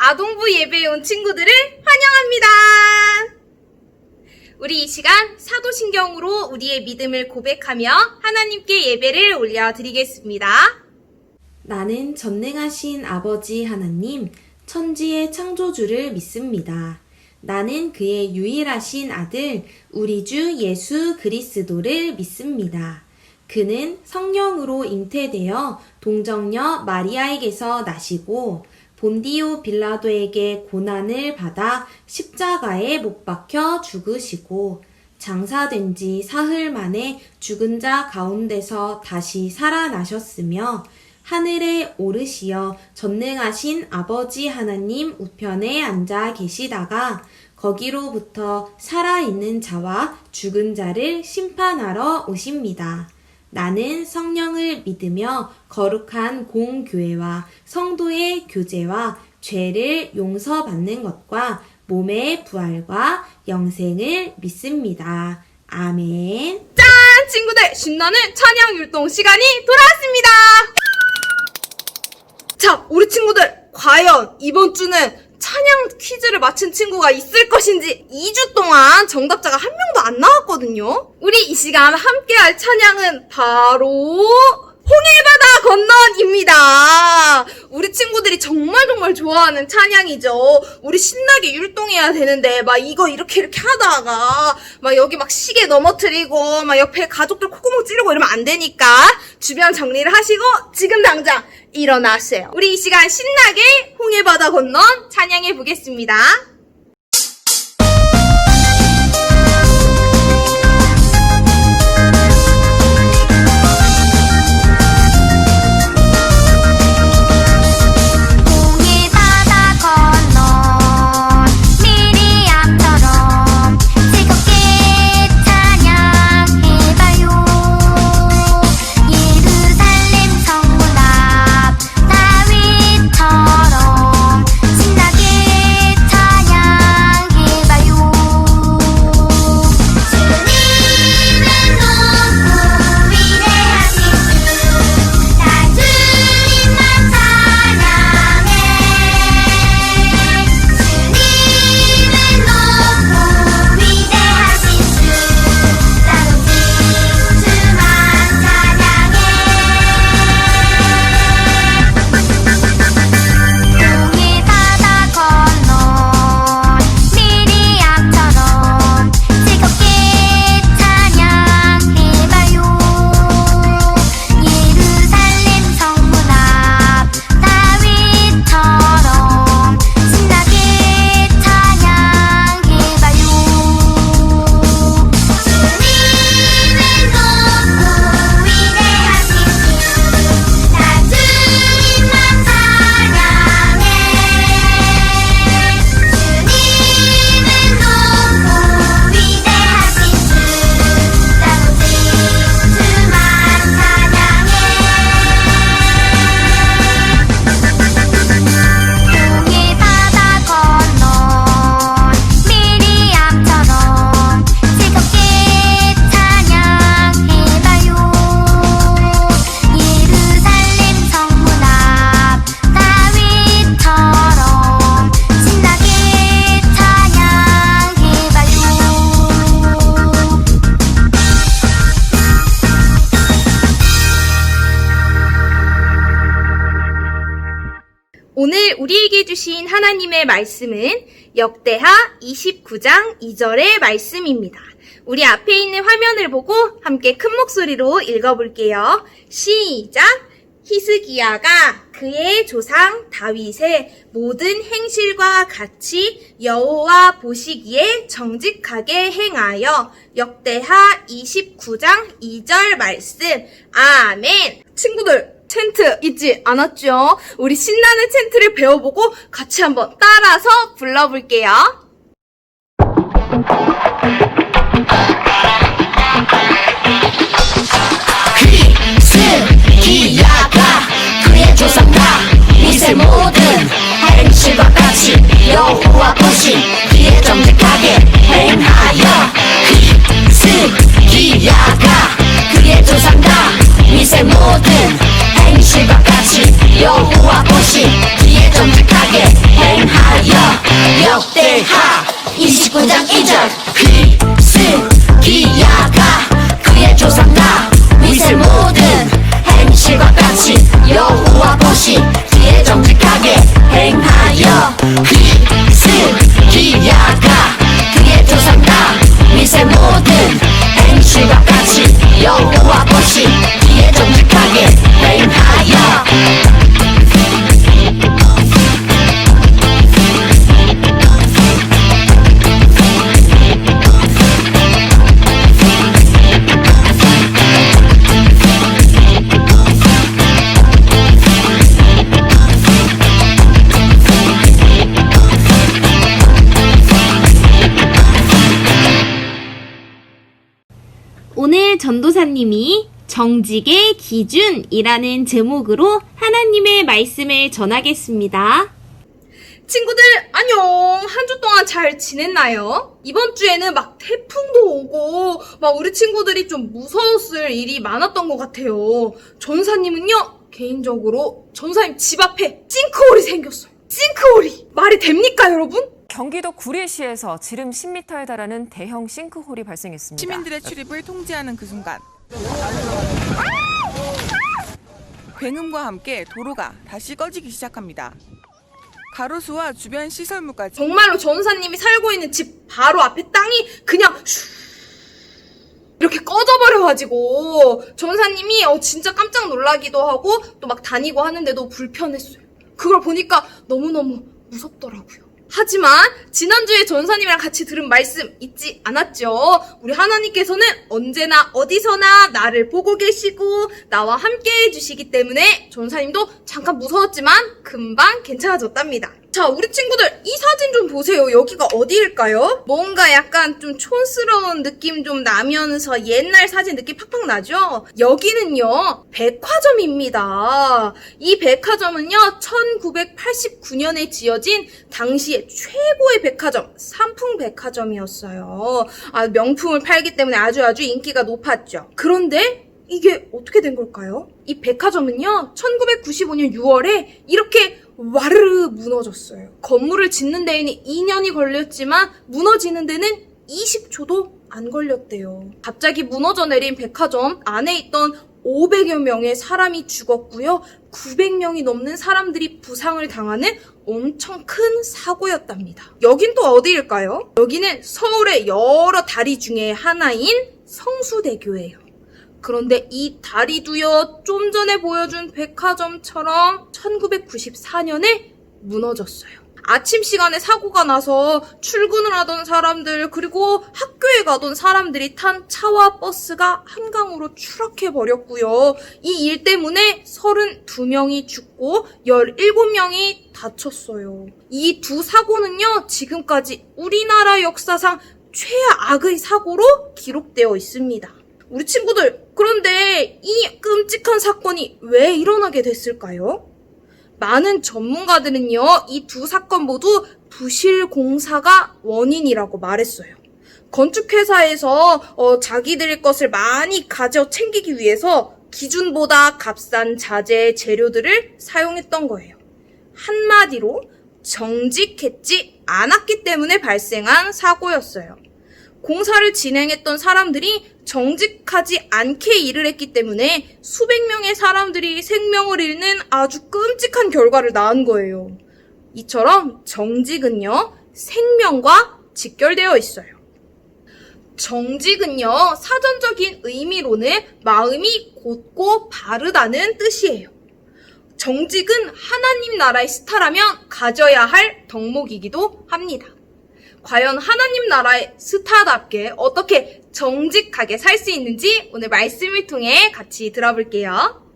아동부 예배에 온 친구들을 환영합니다. 우리 이 시간 사도신경으로 우리의 믿음을 고백하며 하나님께 예배를 올려드리겠습니다. 나는 전능하신 아버지 하나님, 천지의 창조주를 믿습니다. 나는 그의 유일하신 아들, 우리 주 예수 그리스도를 믿습니다. 그는 성령으로 잉태되어 동정녀 마리아에게서 나시고 본디오 빌라도에게 고난을 받아 십자가에 못 박혀 죽으시고 장사된 지 사흘 만에 죽은 자 가운데서 다시 살아나셨으며 하늘에 오르시어 전능하신 아버지 하나님 우편에 앉아 계시다가 거기로부터 살아있는 자와 죽은 자를 심판하러 오십니다. 나는 성령을 믿으며 거룩한 공교회와 성도의 교제와 죄를 용서받는 것과 몸의 부활과 영생을 믿습니다. 아멘. 짠! 친구들, 신나는 찬양 율동 시간이 돌아왔습니다. 자, 우리 친구들, 과연 이번 주는 찬양 퀴즈를 맞힌 친구가 있을 것인지 2주 동안 정답자가 한 명도 안 나왔거든요. 우리 이 시간 함께할 찬양은 바로 홍해바다 건넌입니다. 우리 친구들이 정말 좋아하는 찬양이죠. 우리 신나게 율동해야 되는데 막 이거 이렇게 하다가 막 여기 막 시계 넘어뜨리고 막 옆에 가족들 콧구멍 찌르고 이러면 안 되니까 주변 정리를 하시고 지금 당장 일어나세요. 우리 이 시간 신나게 홍해바다 건넌 찬양해 보겠습니다. 오늘 우리에게 주신 하나님의 말씀은 역대하 29장 2절의 말씀입니다. 우리 앞에 있는 화면을 보고 함께 큰 목소리로 읽어볼게요. 시작! 히스기야가 그의 조상 다윗의 모든 행실과 같이 여호와 보시기에 정직하게 행하여 역대하 29장 2절 말씀. 아멘. 친구들, 챈트 잊지 않았죠? 우리 신나는 챈트를 배워보고 같이 한번 따라서 불러볼게요. 히스기야가 그의 조상 다윗의 모든 행실과 같이 여호와 보시기에 정직하게 행하여 히스기야가 그의 조상 다윗의 모든 행실과 같이 여호와 보시기에 정직하게 행하여 반짝 기스기야가 그의 조상다 미세 모든 행실과 같이 여호와 보시 그의 정직하게 행하여 기스기야가 그의 조상다 미세 모든 행실과 같이 여호와 보시 그의 정직하게 행하여 오늘 전도사님이 정직의 기준이라는 제목으로 하나님의 말씀을 전하겠습니다. 친구들 안녕. 한 주 동안 잘 지냈나요? 이번 주에는 막 태풍도 오고 막 우리 친구들이 좀 무서웠을 일이 많았던 것 같아요. 전사님은요 개인적으로 전사님 집 앞에 싱크홀이 생겼어요. 싱크홀이 말이 됩니까 여러분? 경기도 구리시에서 지름 10m에 달하는 대형 싱크홀이 발생했습니다. 시민들의 출입을 통제하는 그 순간 굉음과 함께 도로가 다시 꺼지기 시작합니다. 가로수와 주변 시설물까지 정말로 전사님이 살고 있는 집 바로 앞에 땅이 그냥 이렇게 꺼져버려가지고 전사님이 진짜 깜짝 놀라기도 하고 또 막 다니고 하는데도 불편했어요. 그걸 보니까 너무너무 무섭더라고요. 하지만 지난주에 전사님이랑 같이 들은 말씀 잊지 않았죠? 우리 하나님께서는 언제나 어디서나 나를 보고 계시고 나와 함께 해주시기 때문에 전사님도 잠깐 무서웠지만 금방 괜찮아졌답니다. 자, 우리 친구들 이 사진 좀 보세요. 여기가 어디일까요? 뭔가 약간 좀 촌스러운 느낌 좀 나면서 옛날 사진 느낌 팍팍 나죠? 여기는요 백화점입니다. 이 백화점은요 1989년에 지어진 당시에 최고의 백화점 삼풍백화점이었어요. 명품을 팔기 때문에 아주 인기가 높았죠. 그런데 이게 어떻게 된 걸까요? 이 백화점은요 1995년 6월에 이렇게 와르르 무너졌어요. 건물을 짓는 데에는 2년이 걸렸지만 무너지는 데는 20초도 안 걸렸대요. 갑자기 무너져 내린 백화점 안에 있던 500여 명의 사람이 죽었고요. 900명이 넘는 사람들이 부상을 당하는 엄청 큰 사고였답니다. 여긴 또 어디일까요? 여기는 서울의 여러 다리 중에 하나인 성수대교예요. 그런데 이 다리도요 좀 전에 보여준 백화점처럼 1994년에 무너졌어요. 아침 시간에 사고가 나서 출근을 하던 사람들 그리고 학교에 가던 사람들이 탄 차와 버스가 한강으로 추락해버렸고요. 이 일 때문에 32명이 죽고 17명이 다쳤어요. 이 두 사고는요 지금까지 우리나라 역사상 최악의 사고로 기록되어 있습니다. 우리 친구들, 그런데 이 끔찍한 사건이 왜 일어나게 됐을까요? 많은 전문가들은요, 이 두 사건 모두 부실 공사가 원인이라고 말했어요. 건축회사에서 자기들의 것을 많이 가져 챙기기 위해서 기준보다 값싼 자재, 재료들을 사용했던 거예요. 한마디로 정직했지 않았기 때문에 발생한 사고였어요. 공사를 진행했던 사람들이 정직하지 않게 일을 했기 때문에 수백 명의 사람들이 생명을 잃는 아주 끔찍한 결과를 낳은 거예요. 이처럼 정직은요, 생명과 직결되어 있어요. 정직은요, 사전적인 의미로는 마음이 곧고 바르다는 뜻이에요. 정직은 하나님 나라의 스타라면 가져야 할 덕목이기도 합니다. 과연 하나님 나라의 스타답게 어떻게 정직하게 살 수 있는지 오늘 말씀을 통해 같이 들어볼게요.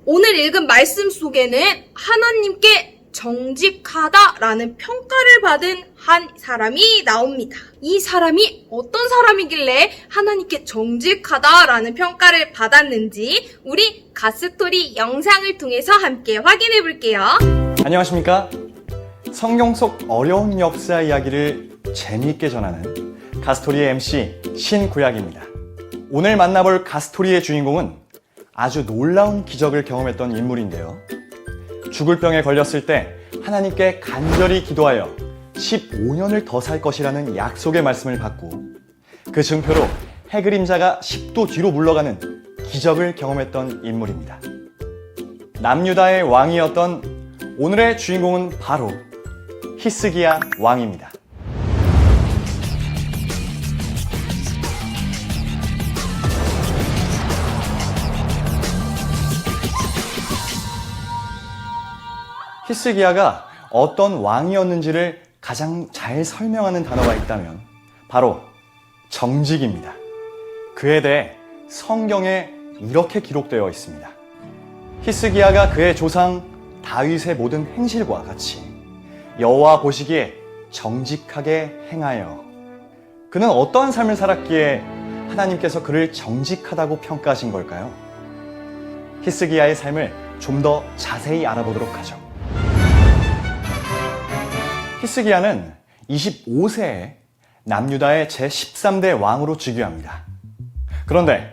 오늘 읽은 말씀 속에는 하나님께 정직하다라는 평가를 받은 한 사람이 나옵니다. 이 사람이 어떤 사람이길래 하나님께 정직하다라는 평가를 받았는지 우리 가스토리 영상을 통해서 함께 확인해 볼게요. 안녕하십니까? 성경 속 어려운 역사 이야기를 재미있게 전하는 가스토리의 MC 신구약입니다. 오늘 만나볼 가스토리의 주인공은 아주 놀라운 기적을 경험했던 인물인데요. 죽을 병에 걸렸을 때 하나님께 간절히 기도하여 15년을 더 살 것이라는 약속의 말씀을 받고 그 증표로 해그림자가 10도 뒤로 물러가는 기적을 경험했던 인물입니다. 남유다의 왕이었던 오늘의 주인공은 바로 히스기야 왕입니다. 히스기야가 어떤 왕이었는지를 가장 잘 설명하는 단어가 있다면 바로 정직입니다. 그에 대해 성경에 이렇게 기록되어 있습니다. 히스기야가 그의 조상 다윗의 모든 행실과 같이 여호와 보시기에 정직하게 행하여. 그는 어떠한 삶을 살았기에 하나님께서 그를 정직하다고 평가하신 걸까요? 히스기야의 삶을 좀 더 자세히 알아보도록 하죠. 히스기야는 25세에 남유다의 제13대 왕으로 즉위합니다. 그런데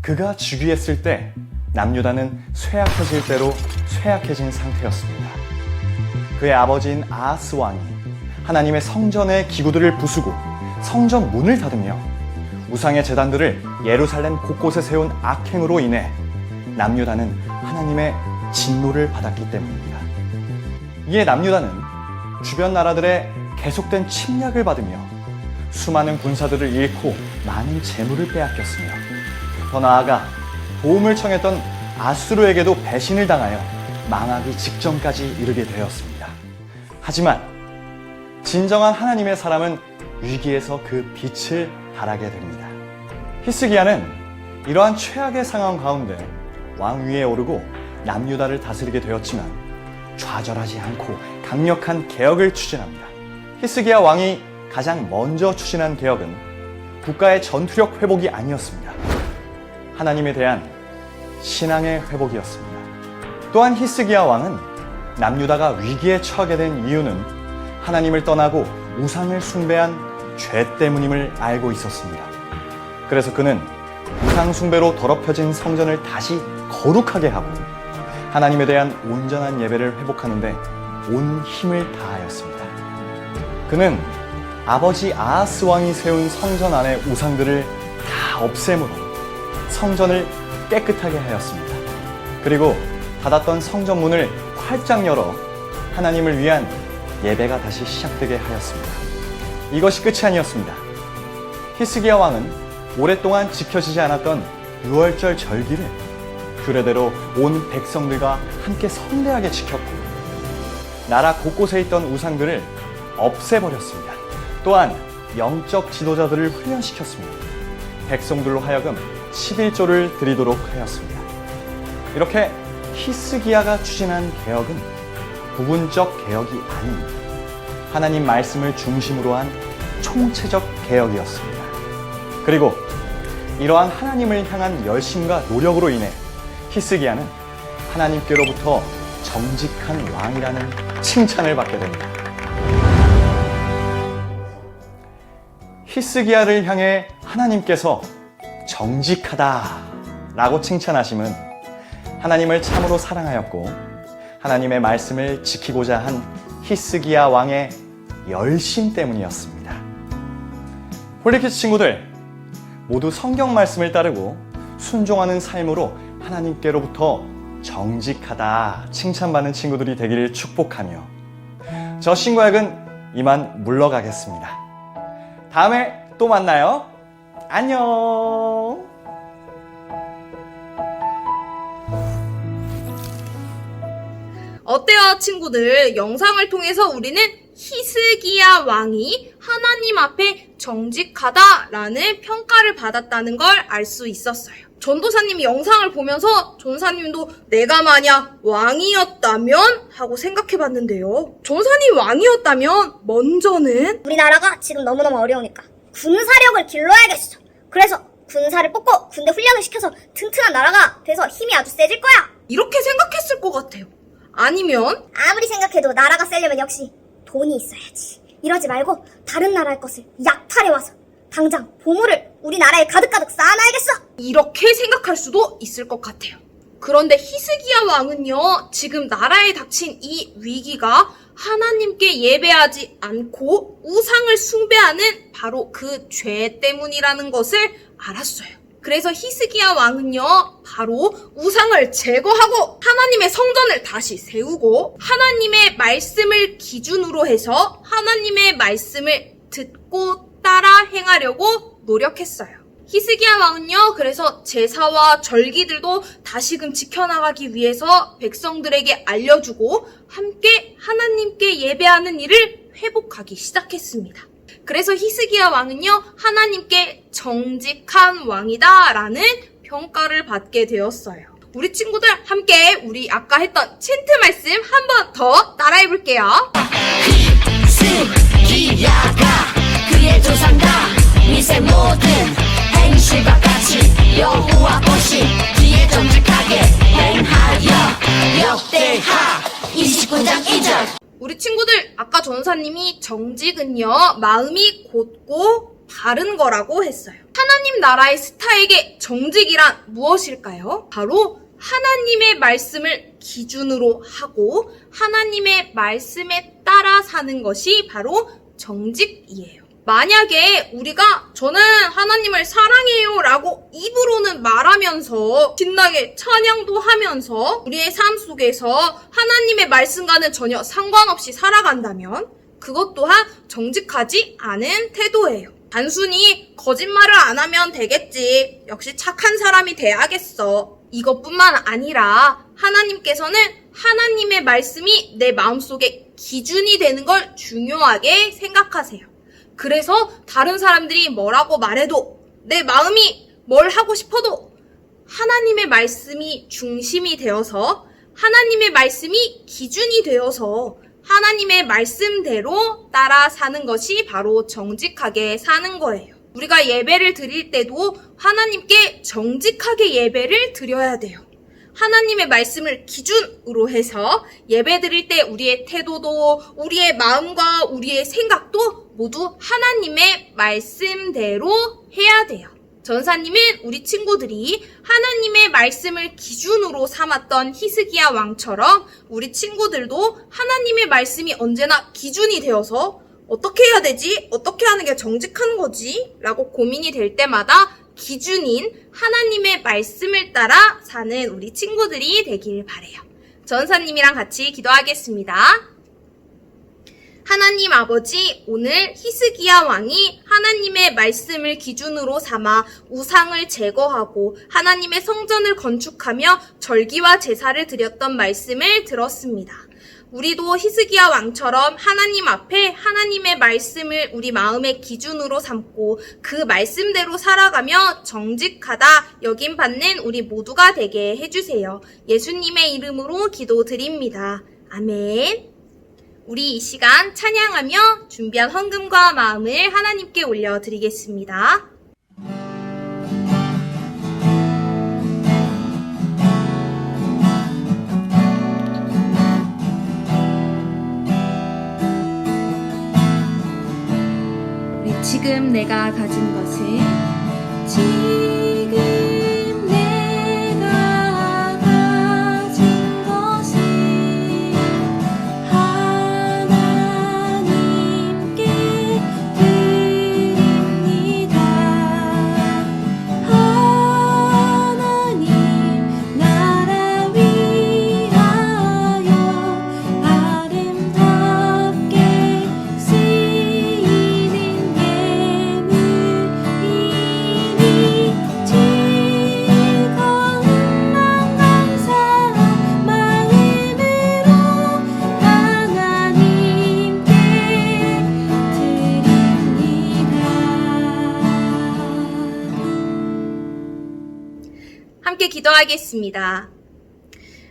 그가 즉위했을 때 남유다는 쇠약해질 대로 쇠약해진 상태였습니다. 그의 아버지인 아하스 왕이 하나님의 성전의 기구들을 부수고 성전 문을 닫으며 우상의 제단들을 예루살렘 곳곳에 세운 악행으로 인해 남유다는 하나님의 진노를 받았기 때문입니다. 이에 남유다는 주변 나라들의 계속된 침략을 받으며 수많은 군사들을 잃고 많은 재물을 빼앗겼으며 더 나아가 도움을 청했던 아수르에게도 배신을 당하여 망하기 직전까지 이르게 되었습니다. 하지만 진정한 하나님의 사람은 위기에서 그 빛을 발하게 됩니다. 히스기야는 이러한 최악의 상황 가운데 왕위에 오르고 남유다를 다스리게 되었지만 좌절하지 않고 강력한 개혁을 추진합니다. 히스기야 왕이 가장 먼저 추진한 개혁은 국가의 전투력 회복이 아니었습니다. 하나님에 대한 신앙의 회복이었습니다. 또한 히스기야 왕은 남유다가 위기에 처하게 된 이유는 하나님을 떠나고 우상을 숭배한 죄 때문임을 알고 있었습니다. 그래서 그는 우상 숭배로 더럽혀진 성전을 다시 거룩하게 하고 하나님에 대한 온전한 예배를 회복하는 데 온 힘을 다하였습니다. 그는 아버지 아하스 왕이 세운 성전 안의 우상들을 다 없애므로 성전을 깨끗하게 하였습니다. 그리고 닫았던 성전 문을 활짝 열어 하나님을 위한 예배가 다시 시작되게 하였습니다. 이것이 끝이 아니었습니다. 히스기야 왕은 오랫동안 지켜지지 않았던 유월절 절기를 규례대로 온 백성들과 함께 성대하게 지켰고 나라 곳곳에 있던 우상들을 없애버렸습니다. 또한 영적 지도자들을 훈련시켰습니다. 백성들로 하여금 11조를 드리도록 하였습니다. 이렇게 히스기야가 추진한 개혁은 부분적 개혁이 아닌 하나님 말씀을 중심으로 한 총체적 개혁이었습니다. 그리고 이러한 하나님을 향한 열심과 노력으로 인해 히스기야는 하나님께로부터 정직한 왕이라는 칭찬을 받게 됩니다. 히스기야를 향해 하나님께서 정직하다 라고 칭찬하심은 하나님을 참으로 사랑하였고 하나님의 말씀을 지키고자 한 히스기야 왕의 열심 때문이었습니다. 홀리키즈 친구들, 모두 성경 말씀을 따르고 순종하는 삶으로 하나님께로부터 정직하다 칭찬받는 친구들이 되기를 축복하며 저 신구약은 이만 물러가겠습니다. 다음에 또 만나요. 안녕. 어때요, 친구들? 영상을 통해서 우리는 히스기야 왕이 하나님 앞에 정직하다라는 평가를 받았다는 걸 알 수 있었어요. 전도사님이 영상을 보면서 전사님도 내가 만약 왕이었다면 하고 생각해봤는데요. 전사님 왕이었다면 먼저는 우리나라가 지금 너무너무 어려우니까 군사력을 길러야겠어. 그래서 군사를 뽑고 군대 훈련을 시켜서 튼튼한 나라가 돼서 힘이 아주 세질 거야. 이렇게 생각했을 것 같아요. 아니면 아무리 생각해도 나라가 세려면 역시 돈이 있어야지. 이러지 말고 다른 나라의 것을 약탈해와서 당장 보물을 우리나라에 가득가득 쌓아놔야겠어. 이렇게 생각할 수도 있을 것 같아요. 그런데 히스기야 왕은요, 지금 나라에 닥친 이 위기가 하나님께 예배하지 않고 우상을 숭배하는 바로 그 죄 때문이라는 것을 알았어요. 그래서 히스기야 왕은요, 바로 우상을 제거하고 하나님의 성전을 다시 세우고 하나님의 말씀을 기준으로 해서 하나님의 말씀을 듣고 따라 행하려고 노력했어요. 히스기야 왕은요, 그래서 제사와 절기들도 다시금 지켜나가기 위해서 백성들에게 알려주고 함께 하나님께 예배하는 일을 회복하기 시작했습니다. 그래서 히스기야 왕은요, 하나님께 정직한 왕이다 라는 평가를 받게 되었어요. 우리 친구들 함께 우리 아까 했던 챈트 말씀 한 번 더 따라해 볼게요. 히스기야가 그의 조상다 위세 모든 행실과 같이 여호와 보시 기에 정직하게 행하여 역대하 29장 2절. 우리 친구들 아까 전사님이 정직은요, 마음이 곧고 바른 거라고 했어요. 하나님 나라의 스타에게 정직이란 무엇일까요? 바로 하나님의 말씀을 기준으로 하고 하나님의 말씀에 따라 사는 것이 바로 정직이에요. 만약에 우리가 저는 하나님을 사랑해요 라고 입으로는 말하면서 신나게 찬양도 하면서 우리의 삶 속에서 하나님의 말씀과는 전혀 상관없이 살아간다면 그것 또한 정직하지 않은 태도예요. 단순히 거짓말을 안 하면 되겠지, 역시 착한 사람이 돼야겠어, 이것뿐만 아니라 하나님께서는 하나님의 말씀이 내 마음속에 기준이 되는 걸 중요하게 생각하세요. 그래서 다른 사람들이 뭐라고 말해도 내 마음이 뭘 하고 싶어도 하나님의 말씀이 중심이 되어서 하나님의 말씀이 기준이 되어서 하나님의 말씀대로 따라 사는 것이 바로 정직하게 사는 거예요. 우리가 예배를 드릴 때도 하나님께 정직하게 예배를 드려야 돼요. 하나님의 말씀을 기준으로 해서 예배 드릴 때 우리의 태도도 우리의 마음과 우리의 생각도 모두 하나님의 말씀대로 해야 돼요. 전사님은 우리 친구들이 하나님의 말씀을 기준으로 삼았던 히스기야 왕처럼 우리 친구들도 하나님의 말씀이 언제나 기준이 되어서 어떻게 해야 되지? 어떻게 하는 게 정직한 거지? 라고 고민이 될 때마다 기준인 하나님의 말씀을 따라 사는 우리 친구들이 되길 바래요. 전사님이랑 같이 기도하겠습니다. 하나님 아버지, 오늘 히스기야 왕이 하나님의 말씀을 기준으로 삼아 우상을 제거하고 하나님의 성전을 건축하며 절기와 제사를 드렸던 말씀을 들었습니다. 우리도 히스기야 왕처럼 하나님 앞에 하나님의 말씀을 우리 마음의 기준으로 삼고 그 말씀대로 살아가며 정직하다 여김받는 우리 모두가 되게 해주세요. 예수님의 이름으로 기도드립니다. 아멘. 우리 이 시간 찬양하며 준비한 헌금과 마음을 하나님께 올려드리겠습니다. 지금 내가 가진 것은 지금 내가 가진 것은 하나님께 드립니다. 하나님 나라 위하여 아름답게 함께 기도하겠습니다.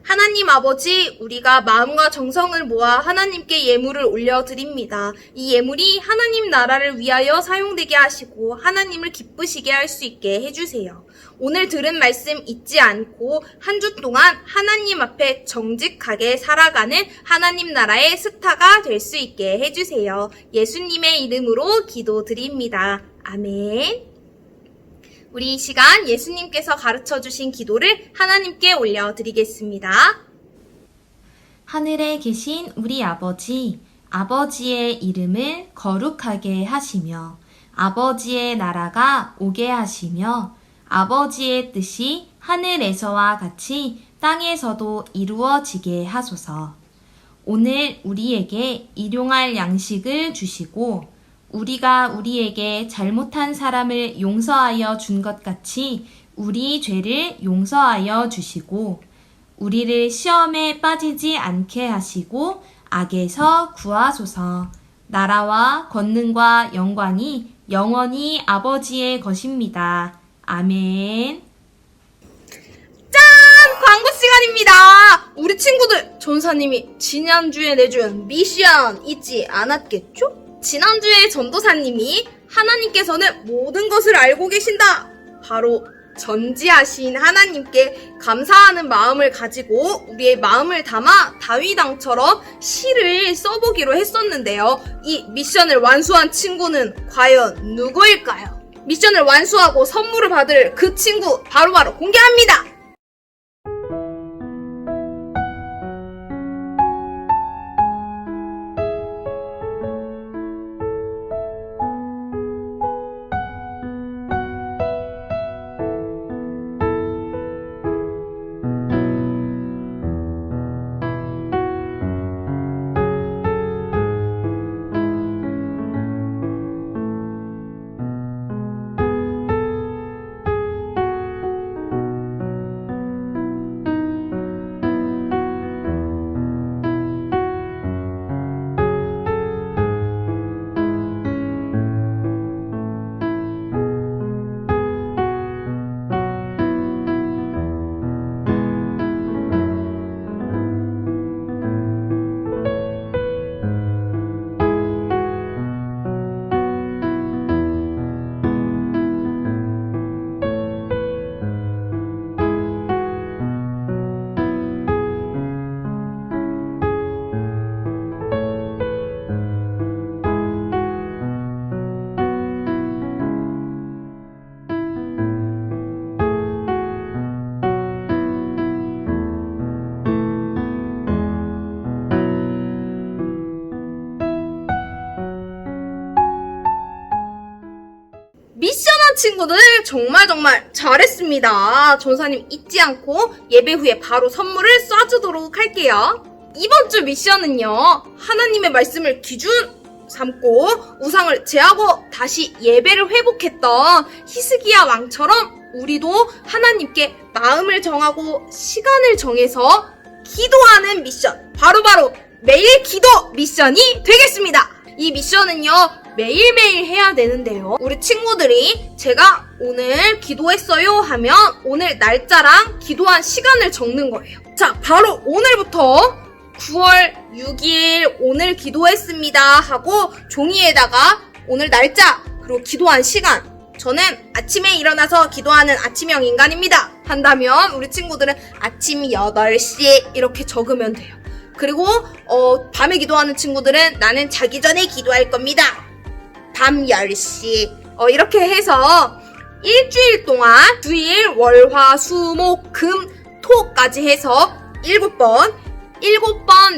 하나님 아버지, 우리가 마음과 정성을 모아 하나님께 예물을 올려드립니다. 이 예물이 하나님 나라를 위하여 사용되게 하시고 하나님을 기쁘시게 할 수 있게 해주세요. 오늘 들은 말씀 잊지 않고 한 주 동안 하나님 앞에 정직하게 살아가는 하나님 나라의 스타가 될 수 있게 해주세요. 예수님의 이름으로 기도드립니다. 아멘. 우리 이 시간 예수님께서 가르쳐 주신 기도를 하나님께 올려드리겠습니다. 하늘에 계신 우리 아버지, 아버지의 이름을 거룩하게 하시며 아버지의 나라가 오게 하시며 아버지의 뜻이 하늘에서와 같이 땅에서도 이루어지게 하소서. 오늘 우리에게 일용할 양식을 주시고 우리가 우리에게 잘못한 사람을 용서하여 준 것 같이 우리 죄를 용서하여 주시고 우리를 시험에 빠지지 않게 하시고 악에서 구하소서. 나라와 권능과 영광이 영원히 아버지의 것입니다. 아멘. 광고 시간입니다. 우리 친구들, 전사님이 지난주에 내준 미션 잊지 않았겠죠? 지난주에 전도사님이 하나님께서는 모든 것을 알고 계신다. 바로 전지하신 하나님께 감사하는 마음을 가지고 우리의 마음을 담아 다윗왕처럼 시를 써보기로 했었는데요. 이 미션을 완수한 친구는 과연 누구일까요? 미션을 완수하고 선물을 받을 그 친구 바로바로 공개합니다. 미션한 친구들 정말 잘했습니다. 전사님 잊지 않고 예배 후에 바로 선물을 쏴주도록 할게요. 이번 주 미션은요, 하나님의 말씀을 기준 삼고 우상을 제하고 다시 예배를 회복했던 히스기야 왕처럼 우리도 하나님께 마음을 정하고 시간을 정해서 기도하는 미션, 바로바로 매일 기도 미션이 되겠습니다. 이 미션은요, 매일매일 해야 되는데요. 우리 친구들이 제가 오늘 기도했어요 하면 오늘 날짜랑 기도한 시간을 적는 거예요. 자, 바로 오늘부터 9월 6일 오늘 기도했습니다 하고 종이에다가 오늘 날짜 그리고 기도한 시간, 저는 아침에 일어나서 기도하는 아침형 인간입니다 한다면 우리 친구들은 아침 8시 이렇게 적으면 돼요. 그리고 밤에 기도하는 친구들은 나는 자기 전에 기도할 겁니다. 밤 10시 이렇게 해서 일주일 동안 주일 월화수목금 토까지 해서 7번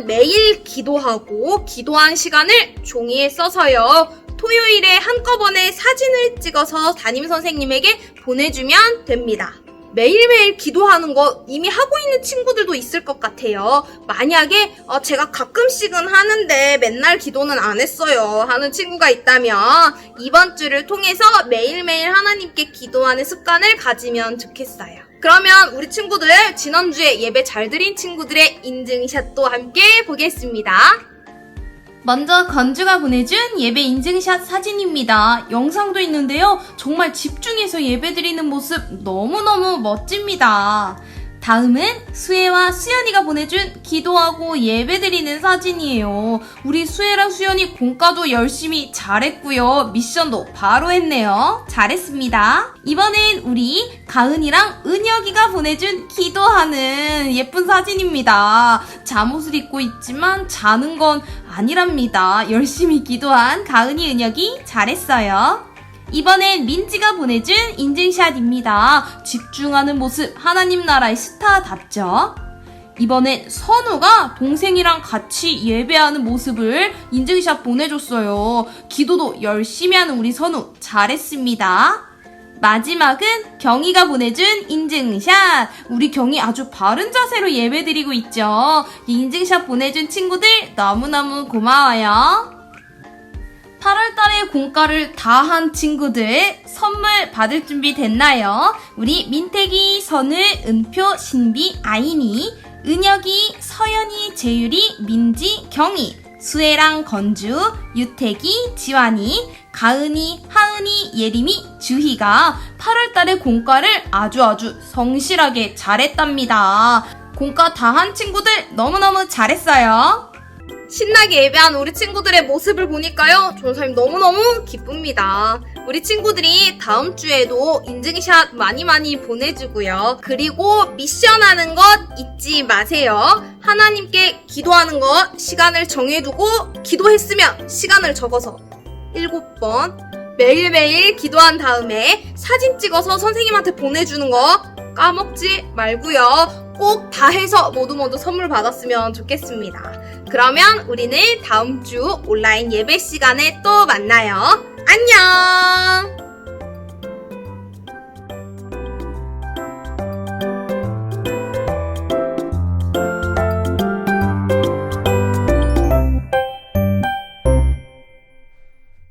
매일 기도하고 기도한 시간을 종이에 써서요. 토요일에 한꺼번에 사진을 찍어서 담임선생님에게 보내주면 됩니다. 매일매일 기도하는 거 이미 하고 있는 친구들도 있을 것 같아요. 만약에 제가 가끔씩은 하는데 맨날 기도는 안 했어요 하는 친구가 있다면 이번 주를 통해서 매일매일 하나님께 기도하는 습관을 가지면 좋겠어요. 그러면 우리 친구들 지난주에 예배 잘 드린 친구들의 인증샷도 함께 보겠습니다. 먼저 건주가 보내준 예배 인증샷 사진입니다. 영상도 있는데요. 정말 집중해서 예배드리는 모습 너무너무 멋집니다. 다음은 수혜와 수연이가 보내준 기도하고 예배드리는 사진이에요. 우리 수혜랑 수연이 공과도 열심히 잘했고요. 미션도 바로 했네요. 잘했습니다. 이번엔 우리 가은이랑 은혁이가 보내준 기도하는 예쁜 사진입니다. 잠옷을 입고 있지만 자는 건 아니랍니다. 열심히 기도한 가은이, 은혁이 잘했어요. 이번엔 민지가 보내준 인증샷입니다. 집중하는 모습 하나님 나라의 스타답죠? 이번엔 선우가 동생이랑 같이 예배하는 모습을 인증샷 보내줬어요. 기도도 열심히 하는 우리 선우 잘했습니다. 마지막은 경이가 보내준 인증샷. 우리 경이 아주 바른 자세로 예배드리고 있죠. 이 인증샷 보내준 친구들 너무너무 고마워요. 8월달에 공과를 다 한 친구들 선물 받을 준비 됐나요? 우리 민태기, 선우, 은표, 신비, 아이니, 은혁이, 서연이, 재율이, 민지, 경이, 수혜랑, 건주, 유태기, 지환이, 가은이, 하은이, 예림이, 주희가 8월달에 공과를 아주 성실하게 잘했답니다. 공과 다 한 친구들 너무너무 잘했어요. 신나게 예배한 우리 친구들의 모습을 보니까요, 전사님 너무너무 기쁩니다. 우리 친구들이 다음 주에도 인증샷 많이 보내주고요. 그리고 미션하는 것 잊지 마세요. 하나님께 기도하는 것 시간을 정해두고 기도했으면 시간을 적어서 7번 매일매일 기도한 다음에 사진 찍어서 선생님한테 보내주는 거 까먹지 말고요. 꼭 다 해서 모두 선물 받았으면 좋겠습니다. 그러면 우리는 다음 주 온라인 예배 시간에 또 만나요. 안녕!